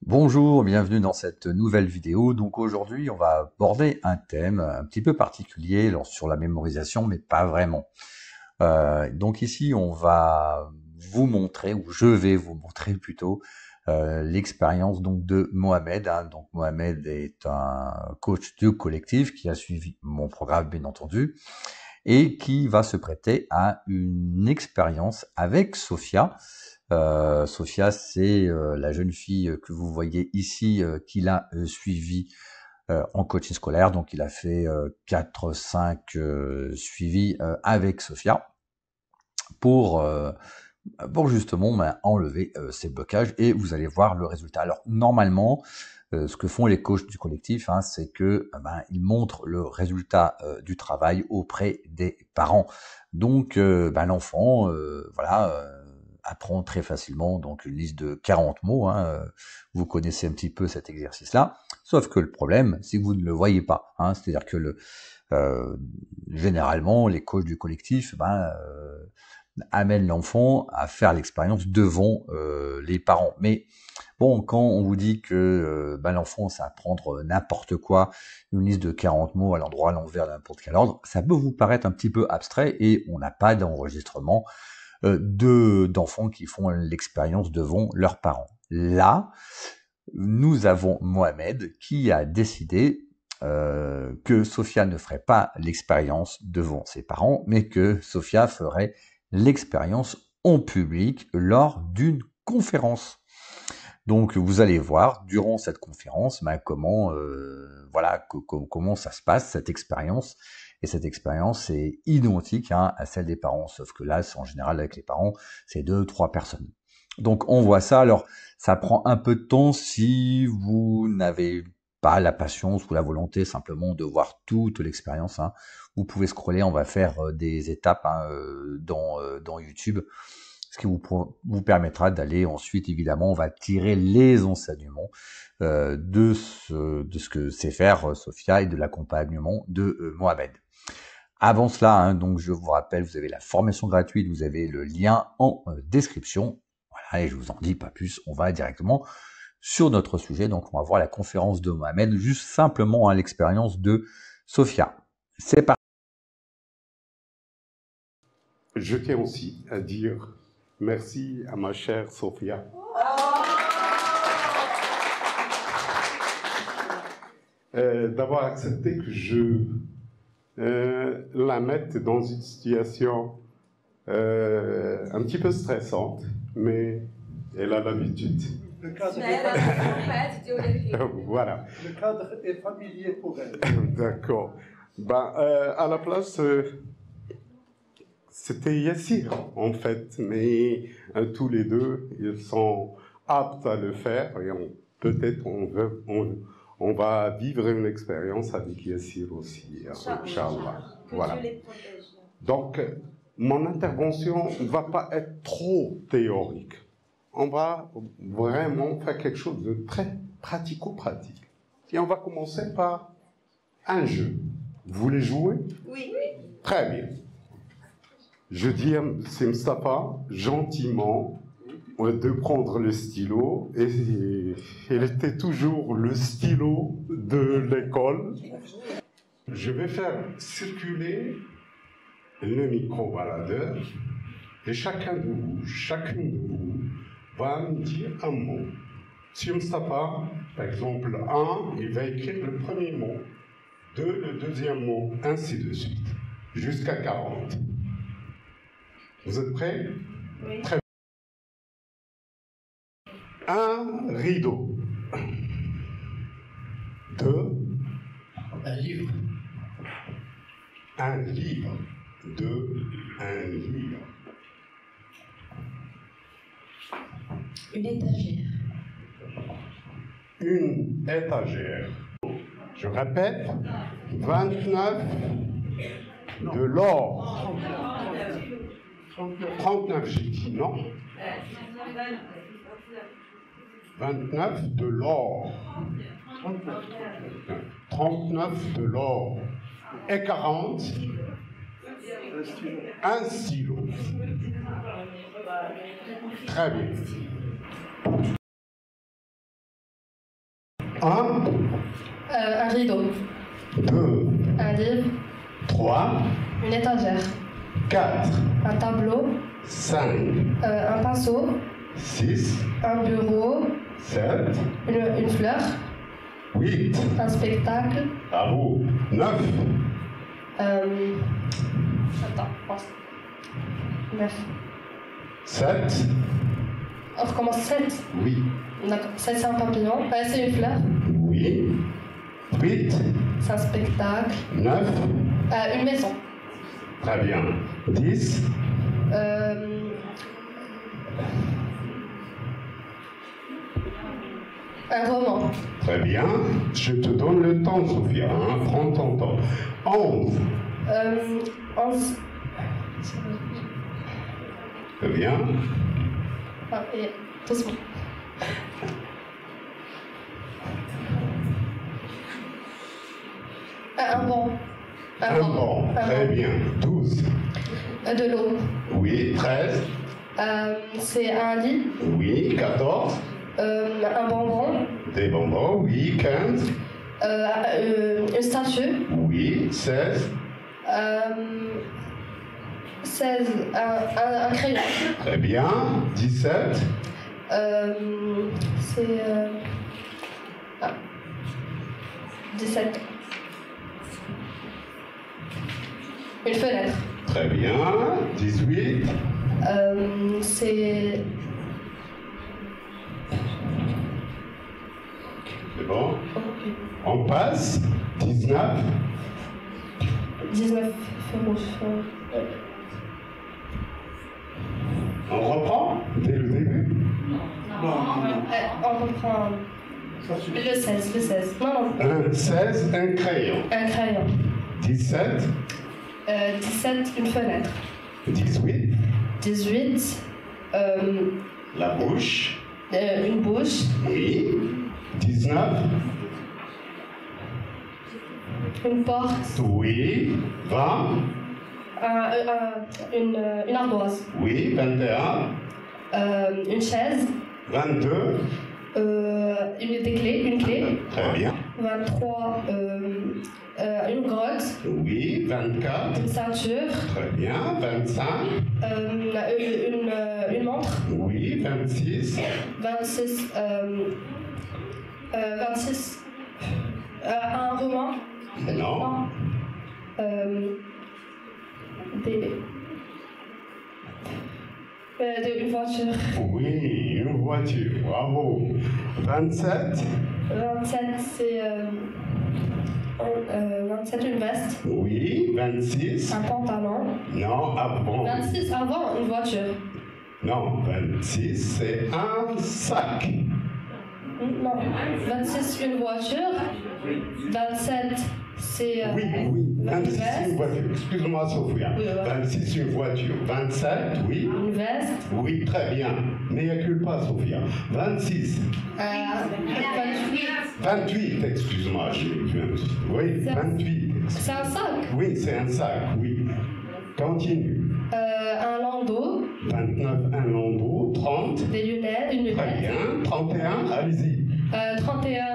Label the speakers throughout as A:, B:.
A: Bonjour, bienvenue dans cette nouvelle vidéo. Donc aujourd'hui, on va aborder un thème un petit peu particulier sur la mémorisation, mais pas vraiment. Donc ici, on va vous montrer, ou je vais vous montrer plutôt, l'expérience donc de Mohamed. Donc Mohamed est un coach de collectif qui a suivi mon programme, bien entendu, et qui va se prêter à une expérience avec Sophia. Sophia, c'est la jeune fille que vous voyez ici qu'il a suivi en coaching scolaire. Donc, il a fait 4-5 suivis avec Sophia pour justement enlever ces blocages, et vous allez voir le résultat. Alors, normalement, ce que font les coachs du collectif, c'est que ils montrent le résultat du travail auprès des parents. Donc, l'enfant, apprend très facilement donc une liste de 40 mots. Vous connaissez un petit peu cet exercice-là. Sauf que le problème, c'est que vous ne le voyez pas. C'est-à-dire que généralement, les coachs du collectif amènent l'enfant à faire l'expérience devant les parents. Mais bon, quand on vous dit que l'enfant, ça va prendre n'importe quoi, une liste de 40 mots à l'endroit, à l'envers, de n'importe quel ordre, ça peut vous paraître un petit peu abstrait, et on n'a pas d'enregistrement d'enfants qui font l'expérience devant leurs parents. Là, nous avons Mohamed qui a décidé que Sophia ne ferait pas l'expérience devant ses parents, mais que Sophia ferait l'expérience en public lors d'une conférence. Donc vous allez voir durant cette conférence comment comment ça se passe, cette expérience. Et cette expérience est identique à celle des parents, sauf que là, en général, avec les parents, c'est 2-3 personnes. Donc on voit ça. Alors ça prend un peu de temps si vous n'avez pas la patience ou la volonté simplement de voir toute l'expérience. Vous pouvez scroller, on va faire des étapes dans YouTube, ce qui vous permettra d'aller ensuite, évidemment, on va tirer les enseignements de ce que sait faire Sophia et de l'accompagnement de Mohamed. Avant cela, donc je vous rappelle, vous avez la formation gratuite, vous avez le lien en description. Voilà, et je vous en dis pas plus, on va directement sur notre sujet. Donc on va voir la conférence de Mohamed, juste simplement l'expérience de Sophia. C'est parti.
B: Je tiens aussi à dire merci à ma chère Sophia. D'avoir accepté que je la mette dans une situation un petit peu stressante, mais elle a l'habitude.
C: Le cadre
B: Voilà.
C: Le cadre est familier pour elle.
B: D'accord. À la place, c'était Yassir, en fait, mais tous les deux, ils sont aptes à le faire, et peut-être on va vivre une expérience avec Yassir aussi, Inch'Allah. Voilà. Donc, mon intervention ne va pas être trop théorique. On va vraiment faire quelque chose de très pratico-pratique. Et on va commencer par un jeu. Vous voulez jouer?
D: Oui.
B: Très bien. Je dis à Mustapha, gentiment, de prendre le stylo, et il était toujours le stylo de l'école. Je vais faire circuler le micro-baladeur, et chacune de vous, va me dire un mot. Si Mustapha, par exemple, 1, il va écrire le premier mot, 2, le deuxième mot, ainsi de suite, jusqu'à 40. Vous êtes prêts?
D: Oui.
B: Très bien. Un rideau. 2.
C: Un livre.
B: Un livre. 2. Un livre.
D: Une étagère.
B: Une étagère. Je répète, 29 de l'or. 39, j'ai dit, non? 29 de l'or. 39 de l'or. Et 40, un stylo. Très bien. 1,
E: Un rideau.
B: 2,
E: Un livre.
B: 3,
E: Une étagère.
B: 4,
E: Un tableau.
B: 5,
E: Un pinceau.
B: 6,
E: Un bureau.
B: 7,
E: Une fleur.
B: 8,
E: Un spectacle.
B: bravo, 9,
E: Attends, pense. 9.
B: 7,
E: On recommence 7.
B: oui,
E: D'accord. 7, c'est un papillon. C'est une fleur.
B: oui, 8,
E: C'est un spectacle.
B: 9,
E: Une maison.
B: très bien, 10,
E: Un roman.
B: très bien, je te donne le temps, Sophia, hein, prends ton temps, 11,
E: 11.
B: très bien,
E: Ah, et doucement. Un banc.
B: un banc,
E: Un
B: très
E: banc.
B: bien, 12,
E: De l'eau.
B: oui, 13,
E: C'est un lit.
B: oui, 14,
E: Un bonbon.
B: des bonbons, oui, 15,
E: Une statue.
B: oui, 16,
E: 16. Un crayon.
B: très bien, 17,
E: C'est. 17. Une fenêtre.
B: très bien, 18,
E: C'est.
B: c'est bon, on passe, 19,
E: 19.
B: on reprend dès le début,
E: On reprend.
C: Ça suffit.
E: Le 16. Le 16. Non, non.
B: un 16, un crayon,
E: Un crayon.
B: 17,
E: 17. Une fenêtre.
B: 18,
E: 18.
B: la bouche,
E: Une bouche.
B: oui, 19,
E: Une porte.
B: oui, 20,
E: Une ardoise.
B: oui, 21,
E: Une chaise.
B: 22,
E: Des clés. Une clé.
B: très bien,
E: 23. Une grotte.
B: oui, 24,
E: Une ceinture.
B: très bien, 25,
E: Une montre.
B: oui, 26,
E: 26. 26. Un roman.
B: non,
E: Une voiture.
B: oui, une voiture, bravo, 27,
E: 27, c'est. 27, une veste.
B: oui, 26,
E: Un pantalon.
B: non, avant,
E: 26, avant, une voiture.
B: non, 26, c'est un sac,
E: Non. 26, une voiture. 27, c'est.
B: oui, oui,
E: Une
B: 26,
E: veste.
B: une voiture, excuse-moi Sophia,
E: Oui, voilà.
B: 26, une voiture, 27, oui,
E: Une veste.
B: oui, très bien, mais il n'y a que pas Sophia, 26,
E: 28.
B: 28, excuse-moi, oui, 28,
E: C'est un sac.
B: oui, c'est un sac, oui, continue,
E: Un landau.
B: 29, un landau, 30,
E: Des lunettes. Une
B: très
E: lunette.
B: bien, 31, allez-y,
E: 31.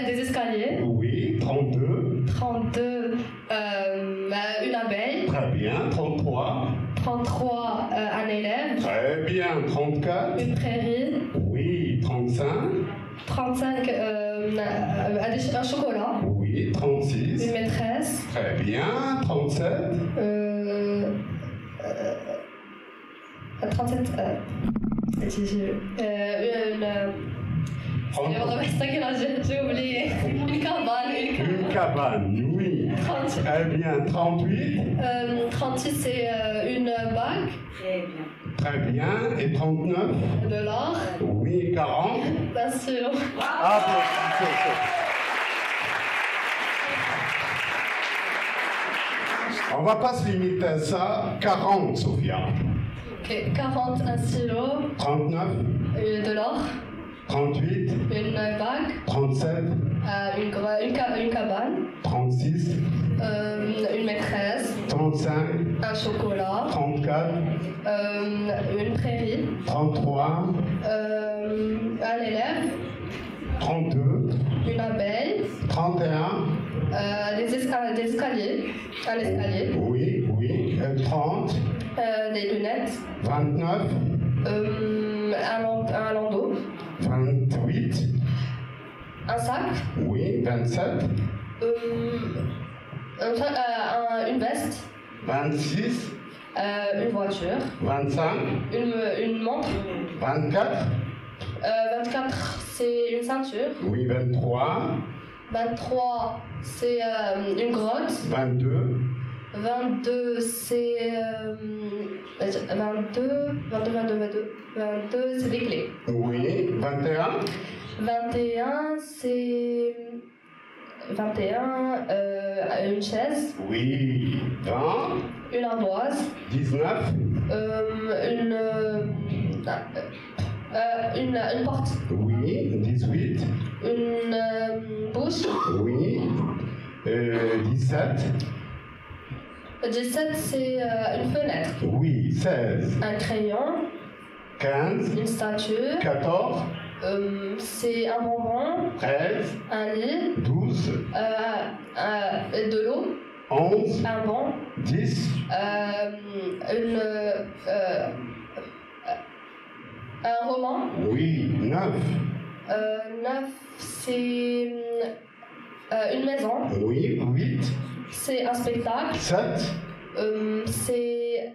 E: Des escaliers.
B: oui, 32,
E: 32. Une abeille.
B: très bien, 33,
E: 33. Un élève.
B: très bien, 34,
E: Une prairie.
B: oui, 35,
E: 35. Un chocolat.
B: oui, 36,
E: Une maîtresse.
B: très bien, 37,
E: 37. J'ai oublié. Une cabane.
B: une cabane, oui,
E: 38.
B: très bien, 38,
E: 36, c'est une bague.
B: très bien, et 39,
E: De l'or.
B: oui, 40,
E: Bien sûr.
A: Ah,
B: on va pas se limiter à ça, 40, Sophia,
E: Ok. 40, un stylo.
B: 39,
E: De l'or.
B: 38,
E: Une bague.
B: 37,
E: Une cabane.
B: 36,
E: Une maîtresse.
B: 35,
E: Un chocolat.
B: 34,
E: Une prairie.
B: 33,
E: Un élève.
B: 32,
E: une abeille,
B: 31,
E: des escaliers, un escalier,
B: oui, 30,
E: des lunettes,
B: 29,
E: un landau,
B: 28,
E: un sac,
B: oui, 27,
E: une veste,
B: 26,
E: une voiture,
B: 25,
E: une montre,
B: 24,
E: 24 c'est une ceinture,
B: oui, 23,
E: 23 c'est une grotte,
B: 22,
E: 22 c'est 22 c'est des clés,
B: oui, 21,
E: 21 c'est 21 une chaise,
B: oui, 20,
E: une ardoise,
B: 19,
E: une porte,
B: oui, 18,
E: une bouche,
B: oui, 17,
E: 17 c'est une fenêtre,
B: oui, 16,
E: un crayon,
B: 15,
E: une statue,
B: 14,
E: c'est un bonbon,
B: 13,
E: un lit,
B: 12,
E: de l'eau,
B: 11,
E: un banc,
B: 10,
E: un roman,
B: oui, 9,
E: 9 c'est une maison,
B: oui, 8,
E: c'est un spectacle,
B: 7,
E: c'est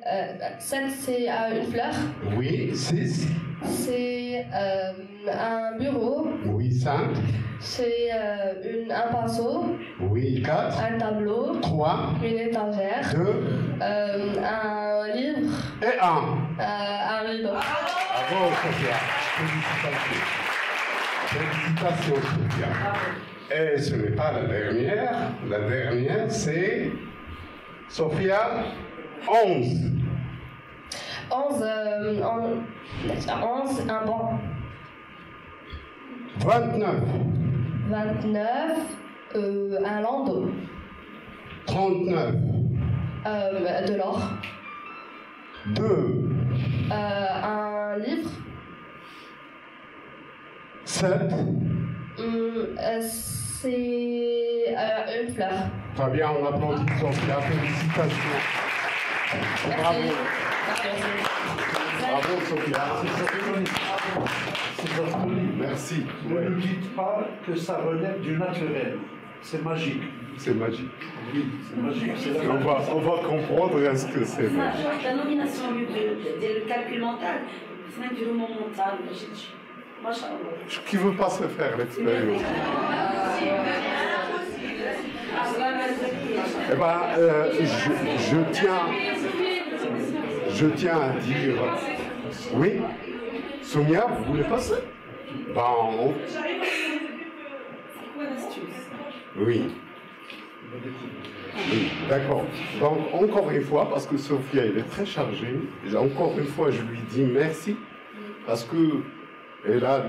E: 7 c'est une fleur,
B: oui, 6,
E: c'est un bureau,
B: oui, 5,
E: c'est un pinceau,
B: oui, 4,
E: un tableau,
B: 3,
E: une étagère,
B: 2
E: un livre,
B: et 1.
E: un rideau.
B: Bravo, Sophia. Félicitations. Félicitations, Sophia. Et ce n'est pas la dernière. La dernière, c'est Sophia, 11.
E: 11, un banc.
B: 29.
E: 29, un landau.
B: 39.
E: De l'or.
B: 2.
E: Un livre.
B: 7.
E: C'est une fleur.
B: Très bien, on applaudit Sophia. Félicitations. Bravo. Bravo, Sophia. Merci.
C: Ne nous dites pas que ça relève du naturel. C'est magique.
B: C'est magique.
C: Oui, c'est magique. C'est la
B: On va comprendre ce que c'est.
F: La nomination du calcul mental, c'est du roman mental.
B: Qui veut pas se faire l'expérience? Eh ben, je tiens à dire, oui, Sonia, vous voulez passer? Oui. Oui, d'accord. Donc, encore une fois, parce que Sophia, elle est très chargée, encore une fois, je lui dis merci, parce que elle a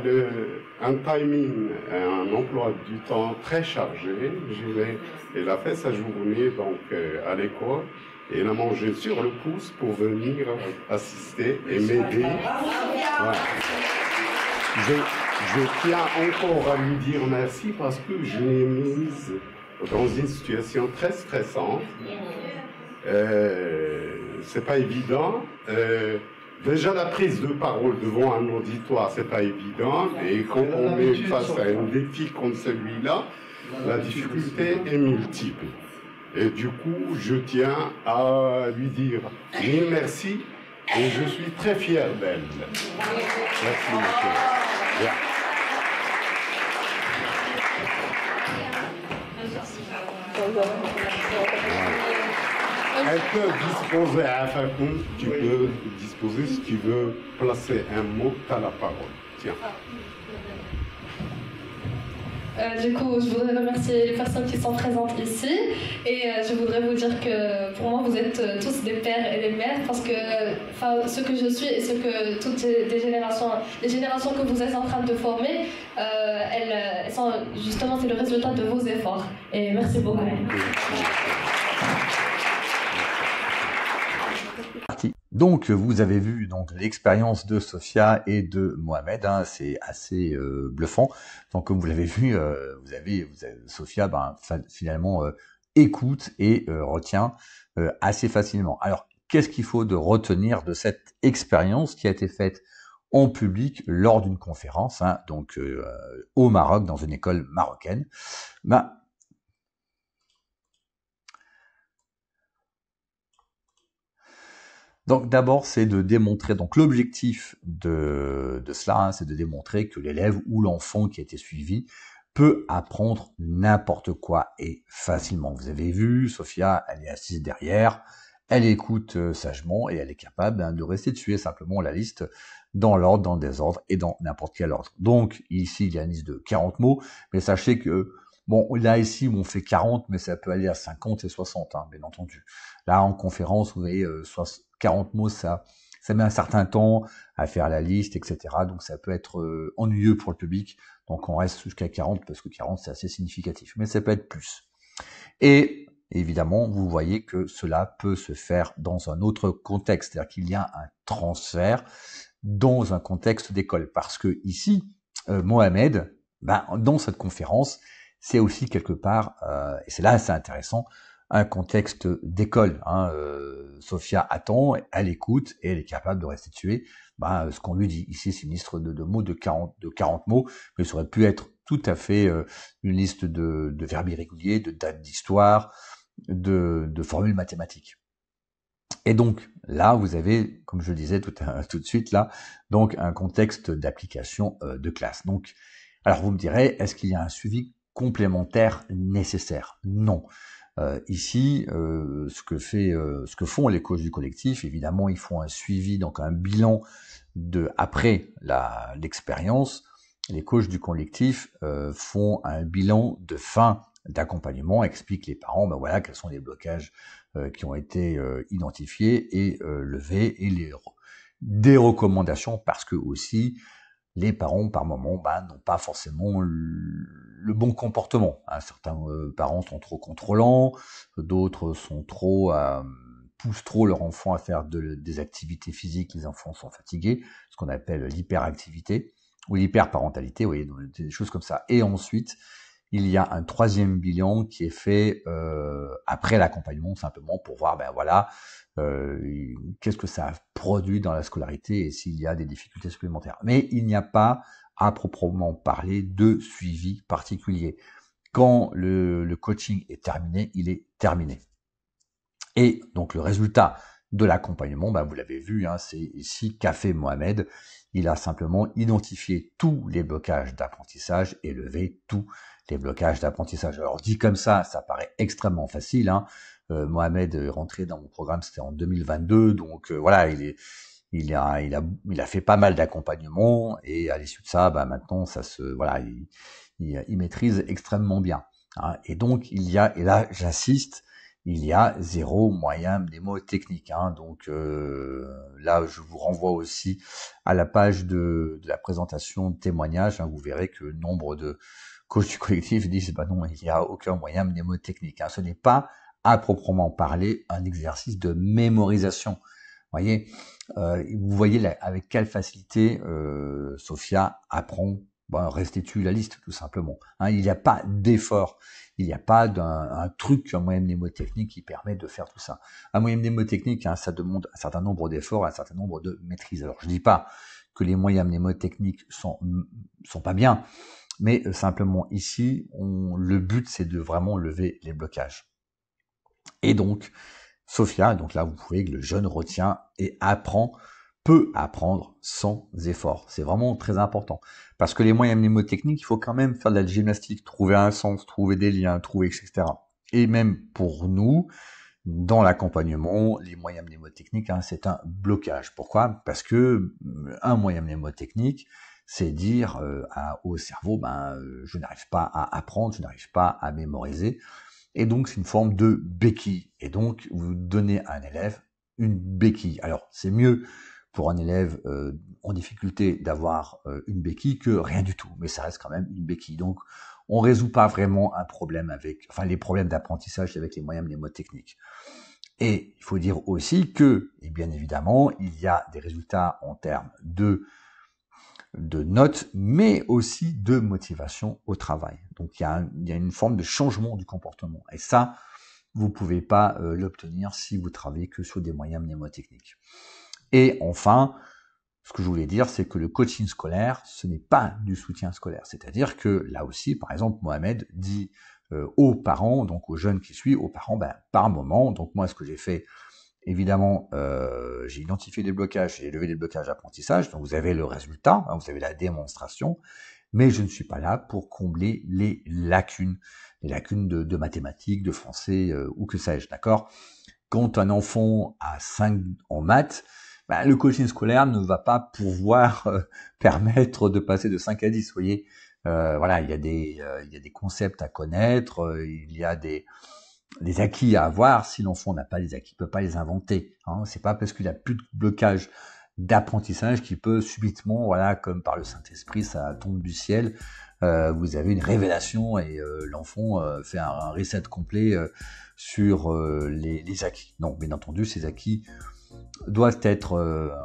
B: un timing, un emploi du temps très chargé. Elle a fait sa journée donc, à l'école, et elle a mangé sur le pouce pour venir assister et m'aider. Voilà. Je tiens encore à lui dire merci parce que je l'ai mise dans une situation très stressante. C'est pas évident. Déjà la prise de parole devant un auditoire, c'est pas évident. Et quand on est face à un défi comme celui-là, la difficulté est multiple. Et du coup, je tiens à lui dire mille merci et je suis très fier d'elle. Merci, monsieur. Bien. Elle peut disposer à Fakoun, tu peux disposer si tu veux placer un mot, tu as la parole. Tiens.
E: Du coup, je voudrais remercier les personnes qui sont présentes ici et je voudrais vous dire que pour moi, vous êtes tous des pères et des mères parce que ce que je suis et ce que toutes les générations que vous êtes en train de former, elles sont justement, c'est le résultat de vos efforts. Et merci beaucoup.
A: Donc, vous avez vu donc l'expérience de Sophia et de Mohamed, hein, c'est assez bluffant. Donc, comme vous l'avez vu, Sophia, finalement, écoute et retient assez facilement. Alors, qu'est-ce qu'il faut de retenir de cette expérience qui a été faite en public lors d'une conférence, hein, donc au Maroc, dans une école marocaine? Donc d'abord, c'est de démontrer, donc l'objectif de cela, hein, c'est de démontrer que l'élève ou l'enfant qui a été suivi peut apprendre n'importe quoi et facilement. Vous avez vu, Sophia, elle est assise derrière, elle écoute sagement et elle est capable de restituer simplement la liste dans l'ordre, dans le désordre et dans n'importe quel ordre. Donc ici, il y a une liste de 40 mots, mais sachez que, bon, là ici, on fait 40, mais ça peut aller à 50 et 60, hein, bien entendu. Là, en conférence, vous voyez, 40 mots, ça met un certain temps à faire la liste, etc. Donc ça peut être ennuyeux pour le public. Donc on reste jusqu'à 40 parce que 40 c'est assez significatif. Mais ça peut être plus. Et évidemment, vous voyez que cela peut se faire dans un autre contexte. C'est-à-dire qu'il y a un transfert dans un contexte d'école. Parce que ici, Mohamed, dans cette conférence, c'est aussi quelque part, et c'est là assez intéressant, un contexte d'école. Hein. Sophia attend, elle écoute et elle est capable de restituer ce qu'on lui dit. Ici, c'est une liste de mots de 40 mots, mais ça aurait pu être tout à fait une liste de verbes irréguliers, de dates d'histoire, de formules mathématiques. Et donc là, vous avez, comme je le disais tout de suite là, donc un contexte d'application de classe. Donc, alors vous me direz, est-ce qu'il y a un suivi complémentaire nécessaire? Non. Ici, ce que font les coachs du collectif, évidemment, ils font un suivi, donc un bilan après l'expérience. Les coachs du collectif font un bilan de fin d'accompagnement, expliquent les parents, voilà, quels sont les blocages qui ont été identifiés et levés, et des recommandations, parce que aussi les parents, par moment, n'ont pas forcément le bon comportement. Hein. Certains parents sont trop contrôlants, d'autres sont poussent trop leur enfant à faire des activités physiques. Les enfants sont fatigués, ce qu'on appelle l'hyperactivité ou l'hyperparentalité, vous voyez, des choses comme ça. Et ensuite, il y a un troisième bilan qui est fait après l'accompagnement, simplement pour voir, qu'est-ce que ça a produit dans la scolarité et s'il y a des difficultés supplémentaires. Mais il n'y a pas à proprement parler de suivi particulier. Quand le coaching est terminé, il est terminé. Et donc le résultat de l'accompagnement, vous l'avez vu, hein, c'est ici qu'a fait Mohamed. Il a simplement identifié tous les blocages d'apprentissage et levé tous les blocages d'apprentissage. Alors dit comme ça paraît extrêmement facile, hein. Mohamed est rentré dans mon programme, c'était en 2022, donc voilà, il a fait pas mal d'accompagnement, et à l'issue de ça, maintenant il maîtrise extrêmement bien. Hein. Et donc et là j'insiste, il y a 0 moyen mnémotechnique. Hein. Donc là, je vous renvoie aussi à la page de la présentation de témoignages. Hein. Vous verrez que nombre de coachs du collectif disent non, il n'y a aucun moyen mnémotechnique. Hein. Ce n'est pas à proprement parler un exercice de mémorisation. Vous voyez avec quelle facilité Sophia apprend, restitue la liste tout simplement. Hein. Il n'y a pas d'effort. Il n'y a pas un truc, un moyen mnémotechnique qui permet de faire tout ça. Un moyen mnémotechnique, hein, ça demande un certain nombre d'efforts, un certain nombre de maîtrises. Alors, je dis pas que les moyens mnémotechniques sont pas bien, mais simplement ici, le but, c'est de vraiment lever les blocages. Et donc, Sophia, donc là, vous pouvez que le jeune retient et peut apprendre sans effort. C'est vraiment très important. Parce que les moyens mnémotechniques, il faut quand même faire de la gymnastique, trouver un sens, trouver des liens, etc. Et même pour nous, dans l'accompagnement, les moyens mnémotechniques, hein, c'est un blocage. Pourquoi? Parce que un moyen mnémotechnique, c'est dire au cerveau, je n'arrive pas à apprendre, je n'arrive pas à mémoriser. Et donc, c'est une forme de béquille. Et donc, vous donnez à un élève une béquille. Alors, c'est mieux pour un élève en difficulté d'avoir une béquille que rien du tout. Mais ça reste quand même une béquille. Donc, on résout pas vraiment un problème les problèmes d'apprentissage avec les moyens mnémotechniques. Et il faut dire aussi que, et bien évidemment, il y a des résultats en termes de notes, mais aussi de motivation au travail. Donc il y a une forme de changement du comportement. Et ça, vous ne pouvez pas l'obtenir si vous travaillez que sur des moyens mnémotechniques. Et enfin, ce que je voulais dire, c'est que le coaching scolaire, ce n'est pas du soutien scolaire. C'est-à-dire que là aussi, par exemple, Mohamed dit aux parents, donc aux jeunes qui suivent, aux parents, par moment, donc moi ce que j'ai fait, évidemment, j'ai identifié des blocages, j'ai levé des blocages d'apprentissage, donc vous avez le résultat, hein, vous avez la démonstration, mais je ne suis pas là pour combler les lacunes de mathématiques, de français, ou que sais-je, d'accord? Quand un enfant a 5 en maths, le coaching scolaire ne va pas pouvoir permettre de passer de 5 à 10, vous voyez. Voilà, il y a des concepts à connaître, il y a des acquis à avoir. Si l'enfant n'a pas les acquis, il peut pas les inventer. Hein. C'est pas parce qu'il a plus de blocage d'apprentissage qu'il peut subitement, voilà, comme par le Saint-Esprit, ça tombe du ciel. Vous avez une révélation et l'enfant fait un reset complet sur les acquis. Non, bien entendu, ces acquis doivent être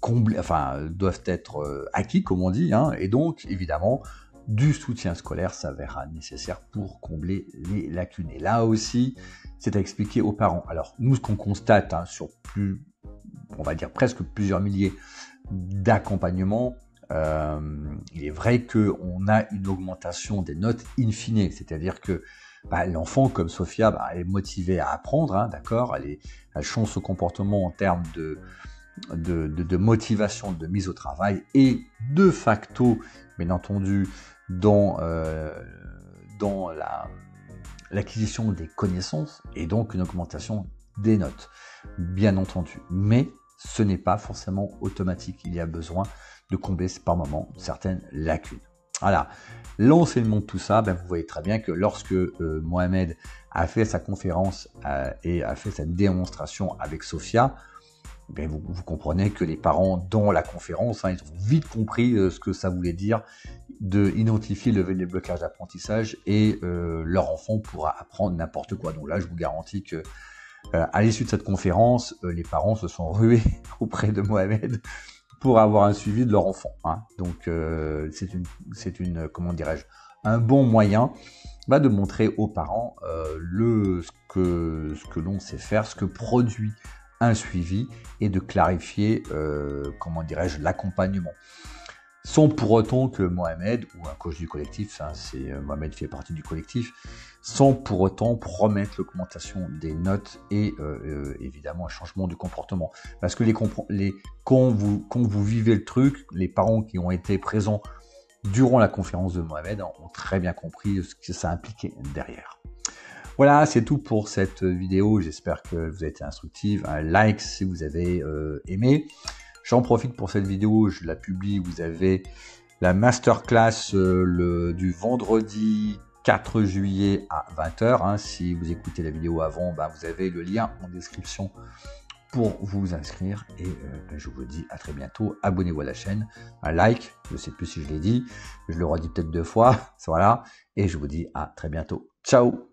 A: doivent être acquis, comme on dit, hein, et donc, évidemment, du soutien scolaire s'avérera nécessaire pour combler les lacunes. Et là aussi, c'est à expliquer aux parents. Alors, nous, ce qu'on constate sur on va dire presque plusieurs milliers d'accompagnements, il est vrai qu'on a une augmentation des notes in fine, c'est-à-dire que l'enfant, comme Sophia, elle est motivée à apprendre, hein, d'accord, elle change son comportement en termes de motivation, de mise au travail, et de facto, bien entendu, dans l'acquisition des connaissances, et donc une augmentation des notes, bien entendu. Mais ce n'est pas forcément automatique, il y a besoin de combler par moment certaines lacunes. Voilà, l'enseignement de tout ça, vous voyez très bien que lorsque Mohamed a fait sa conférence et a fait sa démonstration avec Sophia, vous comprenez que les parents dans la conférence, ils ont vite compris ce que ça voulait dire de identifier, lever les blocages d'apprentissage, et leur enfant pourra apprendre n'importe quoi. Donc là, je vous garantis que à l'issue de cette conférence, les parents se sont rués auprès de Mohamed pour avoir un suivi de leur enfant. Hein. Donc c'est une comment dirais-je, un bon moyen de montrer aux parents ce que l'on sait faire, ce que produit un suivi, et de clarifier comment dirais-je, l'accompagnement. Sans pour autant que Mohamed, ou un coach du collectif, Mohamed fait partie du collectif, sans pour autant promettre l'augmentation des notes et évidemment un changement du comportement. Parce que quand vous vivez le truc, les parents qui ont été présents durant la conférence de Mohamed ont très bien compris ce que ça impliquait derrière. Voilà, c'est tout pour cette vidéo. J'espère que vous avez été instructive. Un like si vous avez aimé. J'en profite pour cette vidéo, je la publie. Vous avez la masterclass du vendredi 4 juillet à 20h. Hein. Si vous écoutez la vidéo avant, vous avez le lien en description pour vous inscrire. Et je vous dis à très bientôt. Abonnez-vous à la chaîne. Un like, je ne sais plus si je l'ai dit. Je le redis peut-être 2 fois. Voilà. Et je vous dis à très bientôt. Ciao!